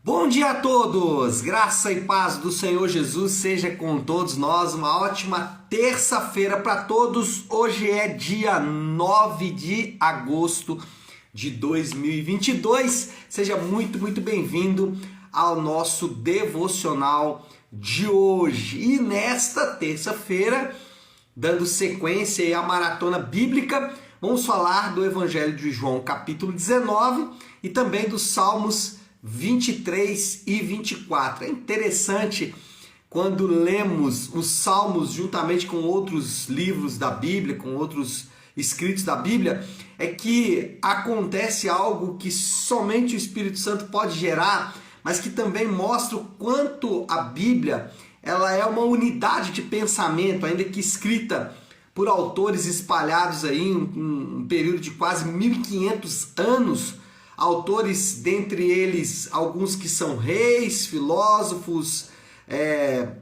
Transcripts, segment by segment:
Bom dia a todos! Graça e paz do Senhor Jesus seja com todos nós. Uma ótima terça-feira para todos. Hoje é dia 9 de agosto de 2022. Seja muito bem-vindo ao nosso devocional de hoje. E nesta terça-feira, dando sequência à maratona bíblica, vamos falar do Evangelho de João, capítulo 19, e também dos Salmos 23 e 24. É interessante quando lemos os Salmos juntamente com outros livros da Bíblia, com outros escritos da Bíblia, é que acontece algo que somente o Espírito Santo pode gerar, mas que também mostra o quanto a Bíblia ela é uma unidade de pensamento, ainda que escrita por autores espalhados aí em um período de quase 1500 anos, autores, dentre eles, alguns que são reis, filósofos,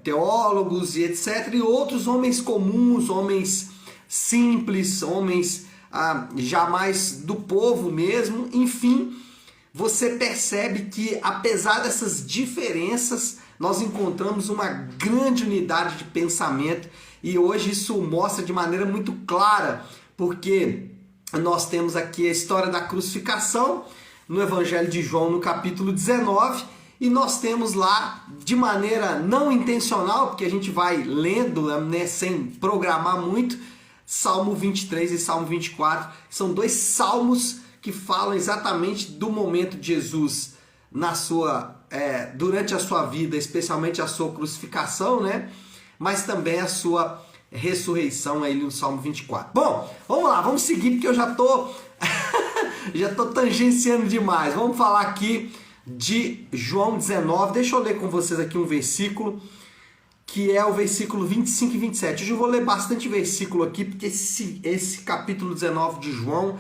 teólogos e etc. E outros homens comuns, homens simples, homens jamais do povo mesmo. Enfim, você percebe que apesar dessas diferenças, nós encontramos uma grande unidade de pensamento. E hoje isso mostra de maneira muito clara, porque nós temos aqui a história da crucificação, no Evangelho de João, no capítulo 19, e nós temos lá, de maneira não intencional, porque a gente vai lendo, né, sem programar muito, Salmo 23 e Salmo 24, são dois salmos que falam exatamente do momento de Jesus durante a sua vida, especialmente a sua crucificação, né, mas também a sua ressurreição aí no Salmo 24. Bom, vamos lá, vamos seguir, porque eu já estou tangenciando demais. Vamos falar aqui de João 19. Deixa eu ler com vocês aqui um versículo, que é o versículo 25 e 27. Hoje eu vou ler bastante versículo aqui, porque esse capítulo 19 de João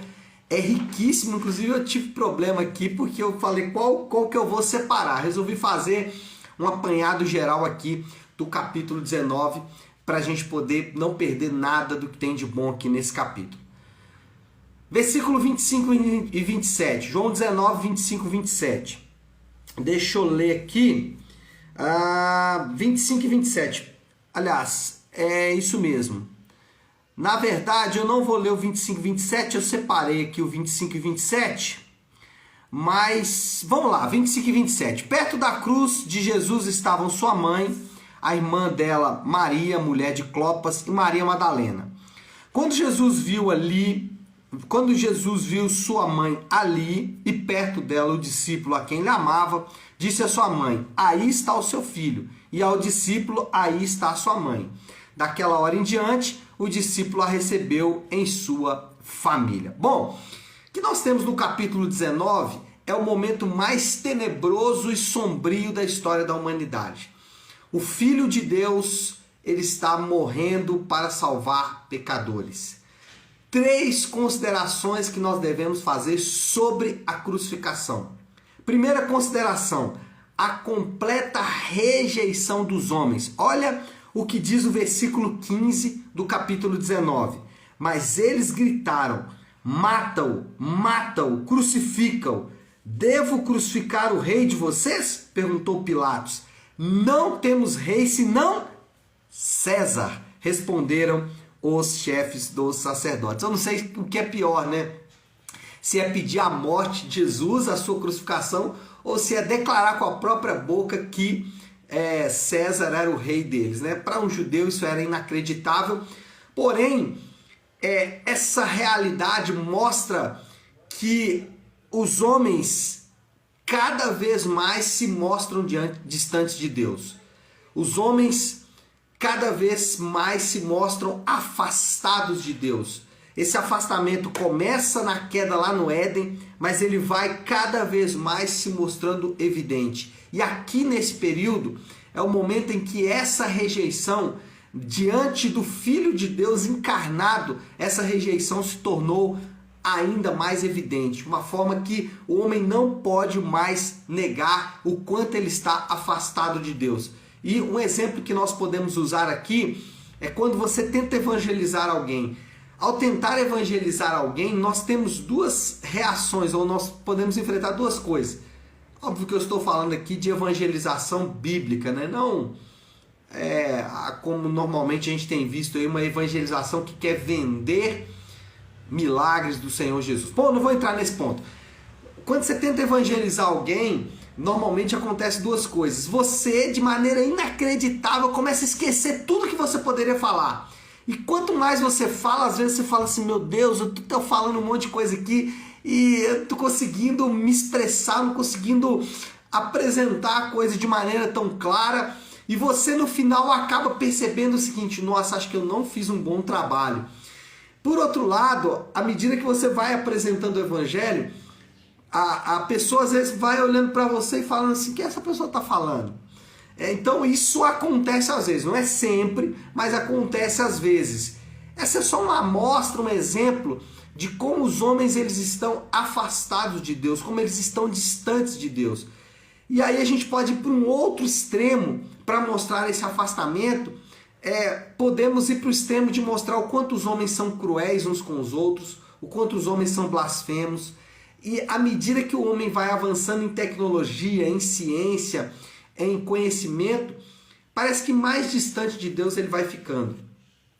é riquíssimo. Inclusive eu tive problema aqui, porque eu falei qual que eu vou separar. Resolvi fazer um apanhado geral aqui do capítulo 19, para a gente poder não perder nada do que tem de bom aqui nesse capítulo. Versículo 25 e 27, João 19, 25 e 27. Deixa eu ler aqui, 25 e 27. Aliás, é isso mesmo. Na verdade, eu não vou ler o 25 e 27, eu separei aqui o 25 e 27. Mas, vamos lá, 25 e 27. Perto da cruz de Jesus estavam sua mãe, a irmã dela, Maria, mulher de Clopas, e Maria Madalena. Quando Jesus viu sua mãe ali e perto dela o discípulo a quem ele amava, disse à sua mãe: aí está o seu filho, e ao discípulo: aí está a sua mãe. Daquela hora em diante, o discípulo a recebeu em sua família. Bom, o que nós temos no capítulo 19 é o momento mais tenebroso e sombrio da história da humanidade. O Filho de Deus, ele está morrendo para salvar pecadores. 3 considerações que nós devemos fazer sobre a crucificação. Primeira consideração, a completa rejeição dos homens. Olha o que diz o versículo 15 do capítulo 19. Mas eles gritaram: mata-o, mata-o, crucifica-o. Devo crucificar o rei de vocês? Perguntou Pilatos. Não temos rei senão César, responderam os chefes dos sacerdotes. Eu não sei o que é pior, né? Se é pedir a morte de Jesus, a sua crucificação, ou se é declarar com a própria boca que César era o rei deles, né? Para um judeu isso era inacreditável. Porém, essa realidade mostra que os homens cada vez mais se mostram distantes de Deus. Os homens cada vez mais se mostram afastados de Deus. Esse afastamento começa na queda lá no Éden, mas ele vai cada vez mais se mostrando evidente. E aqui nesse período é o momento em que essa rejeição diante do Filho de Deus encarnado, essa rejeição se tornou ainda mais evidente, uma forma que o homem não pode mais negar o quanto ele está afastado de Deus. E um exemplo que nós podemos usar aqui é quando você tenta evangelizar alguém. Ao tentar evangelizar alguém, nós temos duas reações, ou nós podemos enfrentar duas coisas. Óbvio que eu estou falando aqui de evangelização bíblica, né? Não como normalmente a gente tem visto aí, uma evangelização que quer vender milagres do Senhor Jesus. Pô, não vou entrar nesse ponto. Quando você tenta evangelizar alguém, normalmente acontece duas coisas. Você, de maneira inacreditável, começa a esquecer tudo que você poderia falar. E quanto mais você fala, às vezes você fala assim, meu Deus, eu tô falando um monte de coisa aqui e eu tô conseguindo me expressar, não conseguindo apresentar a coisa de maneira tão clara. E você no final acaba percebendo o seguinte, nossa, acho que eu não fiz um bom trabalho. Por outro lado, à medida que você vai apresentando o evangelho, a pessoa às vezes vai olhando para você e falando assim, o que essa pessoa está falando? Então isso acontece às vezes, não é sempre, mas acontece às vezes. Essa é só uma amostra, um exemplo de como os homens eles estão afastados de Deus, como eles estão distantes de Deus. E aí a gente pode ir para um outro extremo para mostrar esse afastamento. Podemos ir para o extremo de mostrar o quanto os homens são cruéis uns com os outros, o quanto os homens são blasfemos. E à medida que o homem vai avançando em tecnologia, em ciência, em conhecimento, parece que mais distante de Deus ele vai ficando.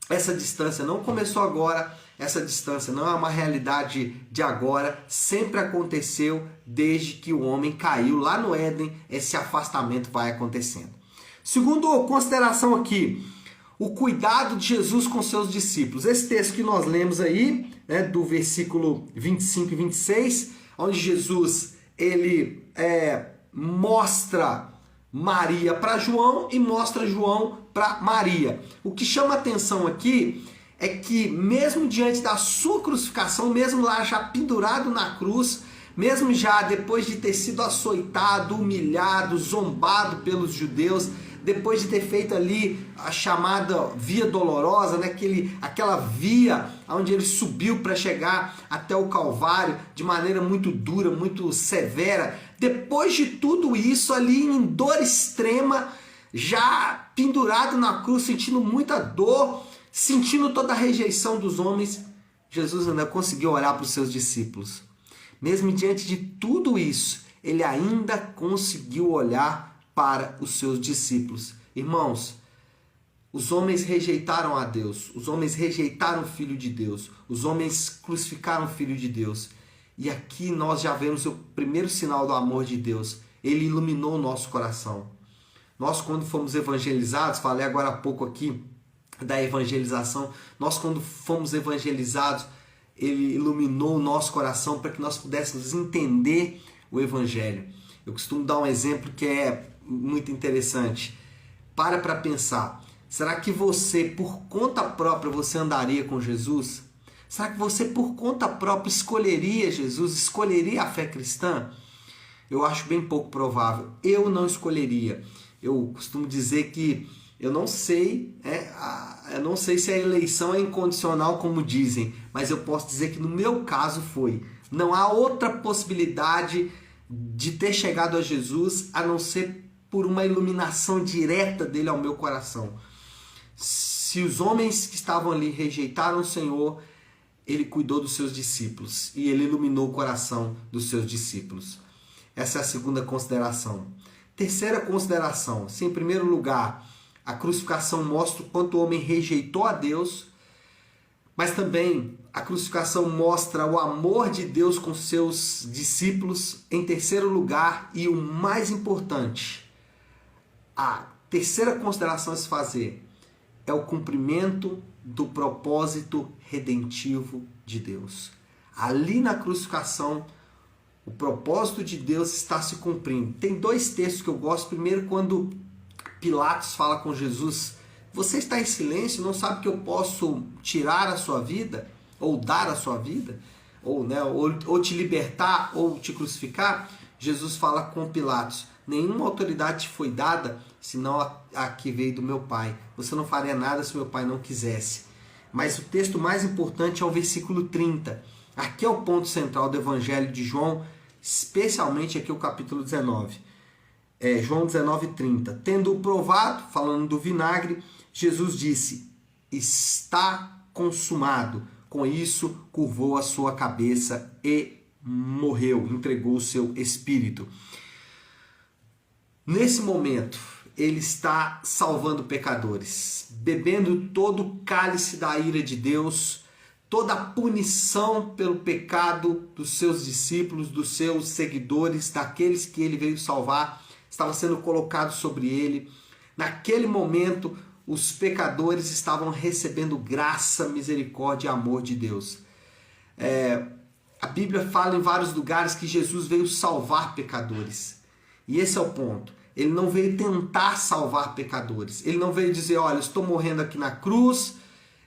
Essa distância não começou agora, essa distância não é uma realidade de agora, sempre aconteceu desde que o homem caiu lá no Éden, esse afastamento vai acontecendo. Segundo consideração aqui, o cuidado de Jesus com seus discípulos. Esse texto que nós lemos aí, do versículo 25 e 26, onde Jesus ele mostra Maria para João e mostra João para Maria. O que chama atenção aqui é que mesmo diante da sua crucificação, mesmo lá já pendurado na cruz, mesmo já depois de ter sido açoitado, humilhado, zombado pelos judeus, depois de ter feito ali a chamada Via Dolorosa, né? Aquela via onde ele subiu para chegar até o Calvário de maneira muito dura, muito severa. Depois de tudo isso ali em dor extrema, já pendurado na cruz, sentindo muita dor, sentindo toda a rejeição dos homens, Jesus ainda conseguiu olhar para os seus discípulos. Mesmo diante de tudo isso, ele ainda conseguiu olhar para os seus discípulos. Irmãos, os homens rejeitaram a Deus, os homens rejeitaram o Filho de Deus, os homens crucificaram o Filho de Deus. E aqui nós já vemos o primeiro sinal do amor de Deus. Ele iluminou o nosso coração. Nós, quando fomos evangelizados, falei agora há pouco aqui da evangelização, nós quando fomos evangelizados, ele iluminou o nosso coração para que nós pudéssemos entender o Evangelho. Eu costumo dar um exemplo que é muito interessante. Para pensar. Será que você, por conta própria, você andaria com Jesus? Será que você, por conta própria, escolheria Jesus? Escolheria a fé cristã? Eu acho bem pouco provável. Eu não escolheria. Eu costumo dizer que eu não sei se a eleição é incondicional, como dizem, mas eu posso dizer que no meu caso foi. Não há outra possibilidade de ter chegado a Jesus a não ser por uma iluminação direta dele ao meu coração. Se os homens que estavam ali rejeitaram o Senhor, ele cuidou dos seus discípulos e ele iluminou o coração dos seus discípulos. Essa é a segunda consideração. Terceira consideração, se em primeiro lugar a crucificação mostra o quanto o homem rejeitou a Deus, mas também a crucificação mostra o amor de Deus com seus discípulos. Em terceiro lugar, e o mais importante, a terceira consideração a se fazer é o cumprimento do propósito redentivo de Deus. Ali na crucificação, o propósito de Deus está se cumprindo. Tem dois textos que eu gosto. Primeiro, quando Pilatos fala com Jesus, você está em silêncio, não sabe que eu posso tirar a sua vida, ou dar a sua vida, ou te libertar, ou te crucificar. Jesus fala com Pilatos, nenhuma autoridade te foi dada, senão a que veio do meu Pai. Você não faria nada se meu Pai não quisesse. Mas o texto mais importante é o versículo 30. Aqui é o ponto central do Evangelho de João, especialmente aqui o capítulo 19. João 19:30. Tendo provado, falando do vinagre, Jesus disse, está consumado. Com isso, curvou a sua cabeça e morreu, entregou o seu espírito. Nesse momento, ele está salvando pecadores, bebendo todo o cálice da ira de Deus, toda a punição pelo pecado dos seus discípulos, dos seus seguidores, daqueles que ele veio salvar, estava sendo colocado sobre ele. Naquele momento, os pecadores estavam recebendo graça, misericórdia e amor de Deus. A Bíblia fala em vários lugares que Jesus veio salvar pecadores. E esse é o ponto. Ele não veio tentar salvar pecadores. Ele não veio dizer, olha, estou morrendo aqui na cruz,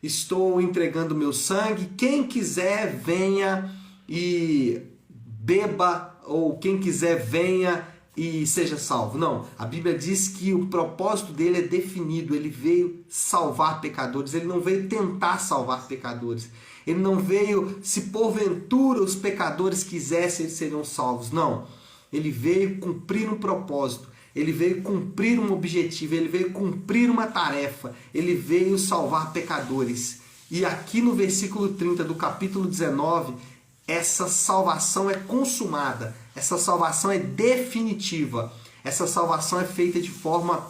estou entregando meu sangue, quem quiser venha e beba, ou quem quiser venha e seja salvo. Não, a Bíblia diz que o propósito dele é definido, ele veio salvar pecadores, ele não veio tentar salvar pecadores. Ele não veio, se porventura os pecadores quisessem, eles seriam salvos. Não, ele veio cumprir um propósito, ele veio cumprir um objetivo, ele veio cumprir uma tarefa, ele veio salvar pecadores. E aqui no versículo 30 do capítulo 19, essa salvação é consumada, essa salvação é definitiva, essa salvação é feita de forma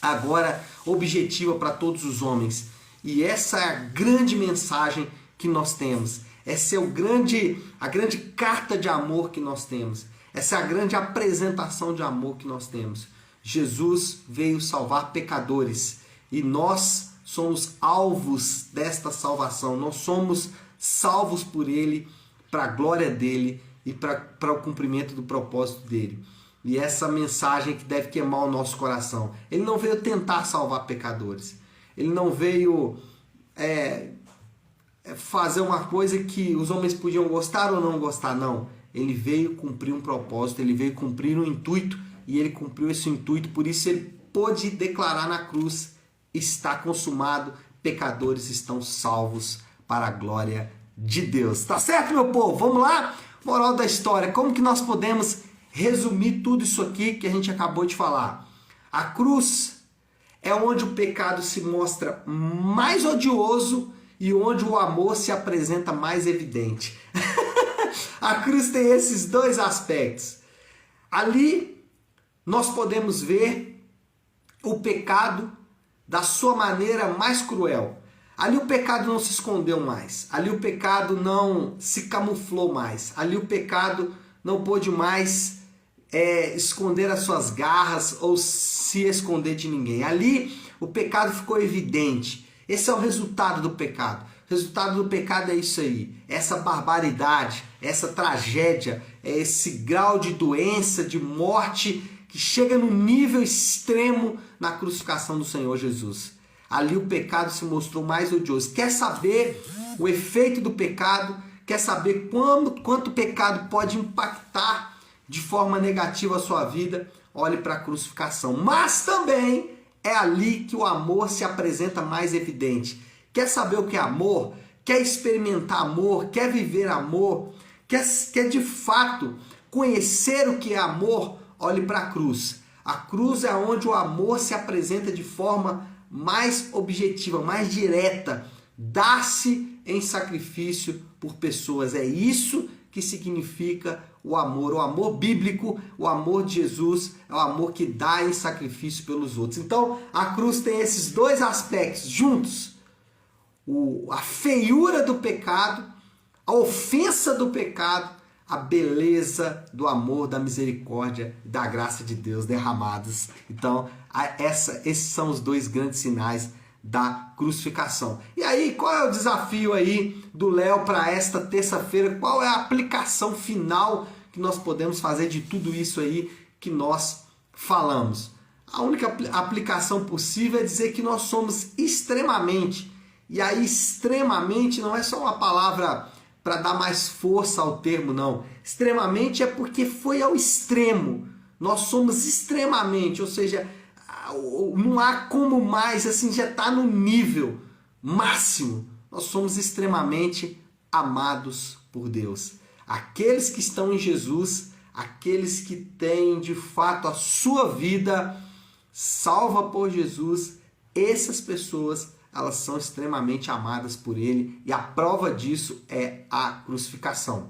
agora objetiva para todos os homens. E essa é a grande mensagem que nós temos. Essa é a grande carta de amor que nós temos. Essa é a grande apresentação de amor que nós temos. Jesus veio salvar pecadores e nós somos alvos desta salvação. Nós somos salvos por Ele, para a glória dEle e para o cumprimento do propósito dEle. E essa mensagem que deve queimar o nosso coração. Ele não veio tentar salvar pecadores. Ele não veio fazer uma coisa que os homens podiam gostar ou não gostar, não. Ele veio cumprir um propósito, ele veio cumprir um intuito, e ele cumpriu esse intuito, por isso ele pôde declarar na cruz, está consumado, pecadores estão salvos para a glória de Deus. Tá certo, meu povo? Vamos lá? Moral da história, como que nós podemos resumir tudo isso aqui que a gente acabou de falar? A cruz é onde o pecado se mostra mais odioso e onde o amor se apresenta mais evidente. A cruz tem esses dois aspectos. Ali nós podemos ver o pecado da sua maneira mais cruel. Ali o pecado não se escondeu mais. Ali o pecado não se camuflou mais. Ali o pecado não pôde mais esconder as suas garras ou se esconder de ninguém. Ali o pecado ficou evidente. Esse é o resultado do pecado. O resultado do pecado é isso aí. Essa barbaridade, essa tragédia, esse grau de doença, de morte que chega no nível extremo na crucificação do Senhor Jesus. Ali o pecado se mostrou mais odioso. Quer saber o efeito do pecado? Quer saber quanto o pecado pode impactar de forma negativa a sua vida? Olhe para a crucificação. Mas também é ali que o amor se apresenta mais evidente. Quer saber o que é amor? Quer experimentar amor? Quer viver amor? Quer de fato conhecer o que é amor? Olhe para a cruz. A cruz é onde o amor se apresenta de forma mais objetiva, mais direta. Dá-se em sacrifício por pessoas. É isso que significa o amor bíblico, o amor de Jesus, é o amor que dá em sacrifício pelos outros. Então, a cruz tem esses dois aspectos juntos. A feiura do pecado, a ofensa do pecado, a beleza do amor, da misericórdia, da graça de Deus derramados. Então, esses são os dois grandes sinais da crucificação. E aí, qual é o desafio aí do Léo para esta terça-feira? Qual é a aplicação final que nós podemos fazer de tudo isso aí que nós falamos? A única aplicação possível é dizer que nós somos extremamente, e aí extremamente não é só uma palavra para dar mais força ao termo, não. Extremamente é porque foi ao extremo. Nós somos extremamente, ou seja, não há como mais, assim, já está no nível máximo. Nós somos extremamente amados por Deus. Aqueles que estão em Jesus, aqueles que têm de fato a sua vida salva por Jesus, essas pessoas, elas são extremamente amadas por Ele, e a prova disso é a crucificação.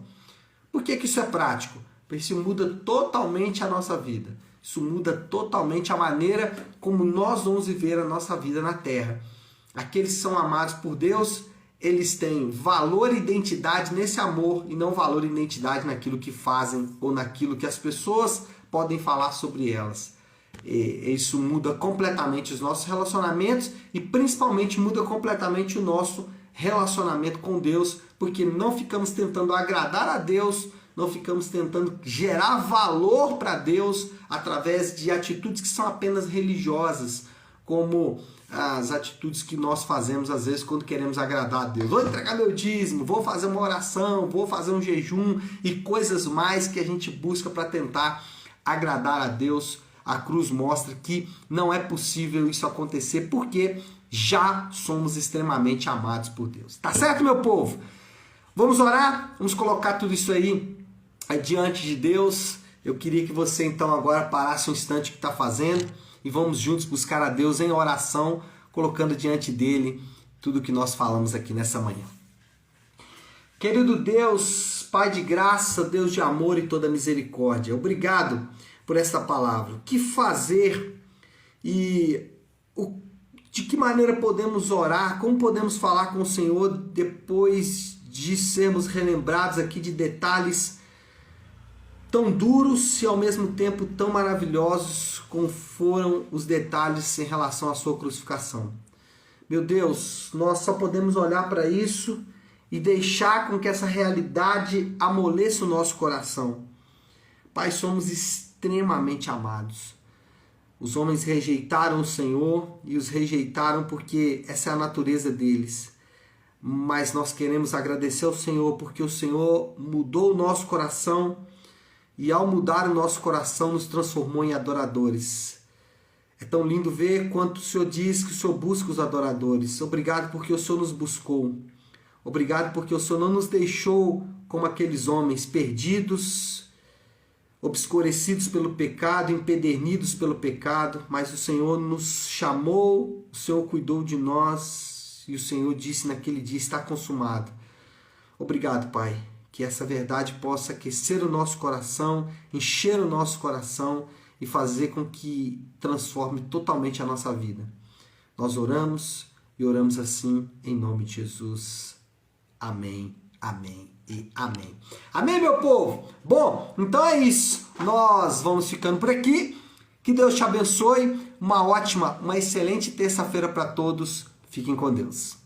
Por que isso é prático? Porque isso muda totalmente a nossa vida. Isso muda totalmente a maneira como nós vamos viver a nossa vida na terra. Aqueles que são amados por Deus, eles têm valor e identidade nesse amor e não valor e identidade naquilo que fazem ou naquilo que as pessoas podem falar sobre elas. Isso muda completamente os nossos relacionamentos e principalmente muda completamente o nosso relacionamento com Deus, porque não ficamos tentando agradar a Deus, não ficamos tentando gerar valor para Deus através de atitudes que são apenas religiosas, como as atitudes que nós fazemos às vezes quando queremos agradar a Deus. Vou entregar meu dízimo, vou fazer uma oração, vou fazer um jejum e coisas mais que a gente busca para tentar agradar a Deus. A cruz mostra que não é possível isso acontecer porque já somos extremamente amados por Deus. Tá certo, meu povo? Vamos orar? Vamos colocar tudo isso aí diante de Deus. Eu queria que você então agora parasse um instante o que está fazendo e vamos juntos buscar a Deus em oração, colocando diante dele tudo o que nós falamos aqui nessa manhã. Querido Deus, Pai de graça, Deus de amor e toda misericórdia, obrigado por esta palavra. O que fazer e de que maneira podemos orar, como podemos falar com o Senhor depois de sermos relembrados aqui de detalhes tão duros e ao mesmo tempo tão maravilhosos como foram os detalhes em relação à sua crucificação. Meu Deus, nós só podemos olhar para isso e deixar com que essa realidade amoleça o nosso coração. Pai, somos extremamente amados. Os homens rejeitaram o Senhor e os rejeitaram porque essa é a natureza deles. Mas nós queremos agradecer ao Senhor porque o Senhor mudou o nosso coração e ao mudar o nosso coração nos transformou em adoradores. É tão lindo ver quanto o Senhor diz que o Senhor busca os adoradores. Obrigado porque o Senhor nos buscou. Obrigado porque o Senhor não nos deixou como aqueles homens perdidos, obscurecidos pelo pecado, empedernidos pelo pecado, mas o Senhor nos chamou, o Senhor cuidou de nós e o Senhor disse naquele dia, está consumado. Obrigado, Pai, que essa verdade possa aquecer o nosso coração, encher o nosso coração e fazer com que transforme totalmente a nossa vida. Nós oramos e oramos assim em nome de Jesus. Amém, amém e amém. Amém, meu povo? Bom, então é isso. Nós vamos ficando por aqui. Que Deus te abençoe. Uma excelente terça-feira para todos. Fiquem com Deus.